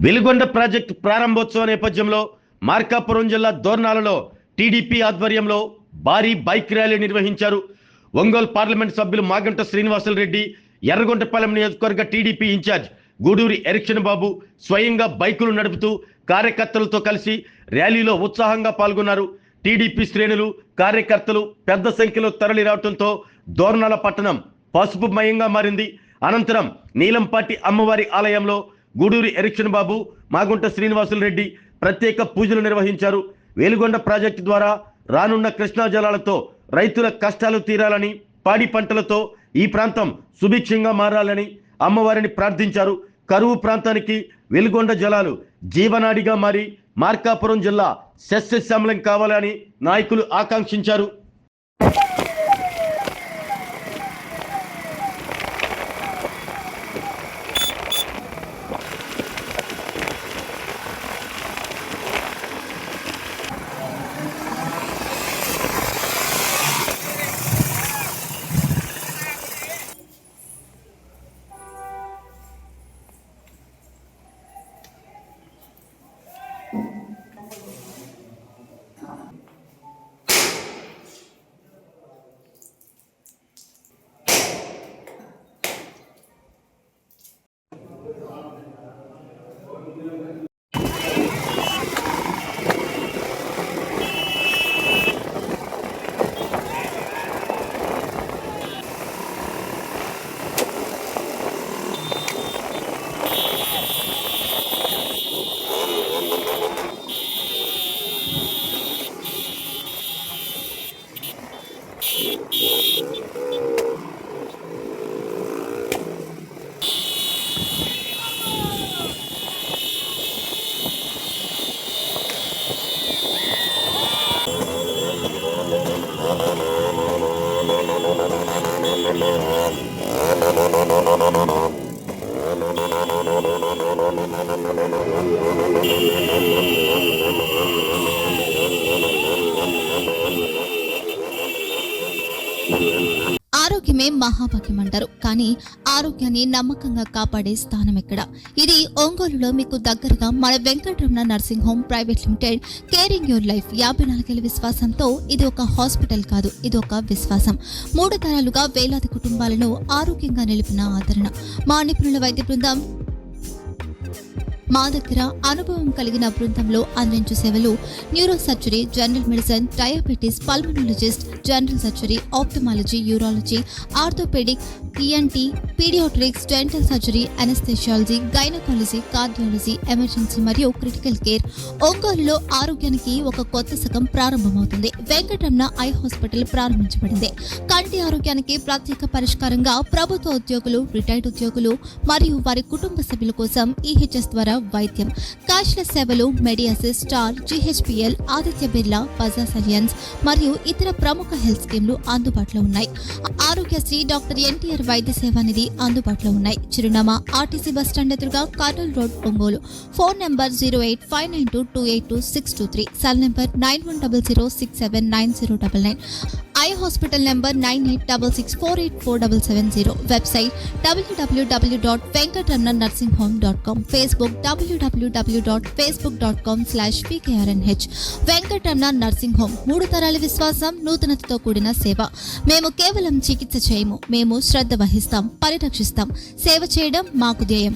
Veligonda project ప్రారంభోత్సవ నేపథ్యంలో మార్కాపురం జిల్లా దోర్నాలలో టీడీపీ ఆధ్వర్యంలో భారీ బైక్ ర్యాలీ నిర్వహించారు. ఒంగోలు పార్లమెంట్ సభ్యులు మాగంట శ్రీనివాసులరెడ్డి, ఎర్రగొండపాలెం నియోజకవర్గ టీడీపీ ఇన్ఛార్జ్ గూడూరి ఎరిక్షన్ బాబు స్వయంగా బైకులు నడుపుతూ కార్యకర్తలతో కలిసి ర్యాలీలో ఉత్సాహంగా పాల్గొన్నారు. టీడీపీ శ్రేణులు, కార్యకర్తలు పెద్ద సంఖ్యలో తరలి రావడంతో దోర్నాల పట్టణం పసుపుమయంగా మారింది. అనంతరం నీలంపాటి అమ్మవారి ఆలయంలో గూడూరి ఎరిక్షన్ బాబు, మాగుంట శ్రీనివాసులరెడ్డి ప్రత్యేక పూజలు నిర్వహించారు. వెలుగొండ ప్రాజెక్టు ద్వారా రానున్న కృష్ణా జలాలతో రైతుల కష్టాలు తీరాలని, పాడి పంటలతో ఈ ప్రాంతం సుభిక్షంగా మారాలని అమ్మవారిని ప్రార్థించారు. కరువు ప్రాంతానికి వెలుగొండ జలాలు జీవనాడిగా మారి మార్కాపురం జిల్లా సస్యశ్యామలం కావాలని నాయకులు ఆకాంక్షించారు. ఆరోగ్యమే మహాభాగ్యం అంటారు, కానీ ఆరోగ్యాన్ని నమ్మకంగా కాపాడే స్థానం ఎక్కడ? ఇది ఒంగోలులో మీకు దగ్గరగా మన Venkataramana nursing home private limited. Caring your life 54 ఏళ్ల విశ్వాసంతో ఇది ఒక హాస్పిటల్ కాదు, ఇది ఒక విశ్వాసం. 3 తరాలుగా వేలాది కుటుంబాలను ఆరోగ్యంగా నిలిపిన ఆదరణ. మా నిపుణుల వైద్య బృందం మా దగ్గర అనుభవం కలిగిన బృందంలో అందించే సేవలు neuro surgery, general medicine, diabetes, pulmonologist, general surgery, ophthalmology, urology, orthopaedic, ENT, paediatrics, dental surgery, anaesthesiology, gynaecology, cardiology, emergency మరియు క్రిటికల్ కేర్. ఒంగోలులో ఆరోగ్యానికి ఒక కొత్త శకం ప్రారంభమవుతుంది. వెంకటరమణ ఐ హాస్పిటల్ ప్రారంభించబడింది. కంటి ఆరోగ్యానికి ప్రత్యేక పరిష్కారంగా ప్రభుత్వ ఉద్యోగులు, రిటైర్డ్ ఉద్యోగులు మరియు వారి కుటుంబ సభ్యుల కోసం ఈహెచ్ఎస్ ద్వారా వైద్యం, క్యాష్లెస్ సేవలు, మెడియాసిస్, స్టార్, జీహెచ్పిఎల్, ఆదిత్య బిర్లా, బజాజ్ అలియన్స్ మరియు ఇతర ప్రముఖ హెల్త్ స్కీమ్లు అందుబాటులో ఉన్నాయి. ఆరోగ్యశ్రీ, డాక్టర్ ఎన్టీఆర్ వైద్య సేవా నిధి అందుబాటులో ఉన్నాయి. చిరునామా ఆర్టీసీ బస్టాండ్ ఎదురుగా, Kurnool road, Ongole. Phone number 08592282623, cell number 9100679099, eye hospital number 9866484770, website www.venkatramanarsinghome.com, Facebook www.facebook.com/pkrnh. Venkataramana nursing home, 3 తరాల విశ్వాసం, నూతనతతో కూడిన సేవ. మేము కేవలం చికిత్స చేయము, మేము శ్రద్ధ వహిస్తాం, పరిరక్షిస్తాం. సేవ చేయడం మాకు ధ్యేయం.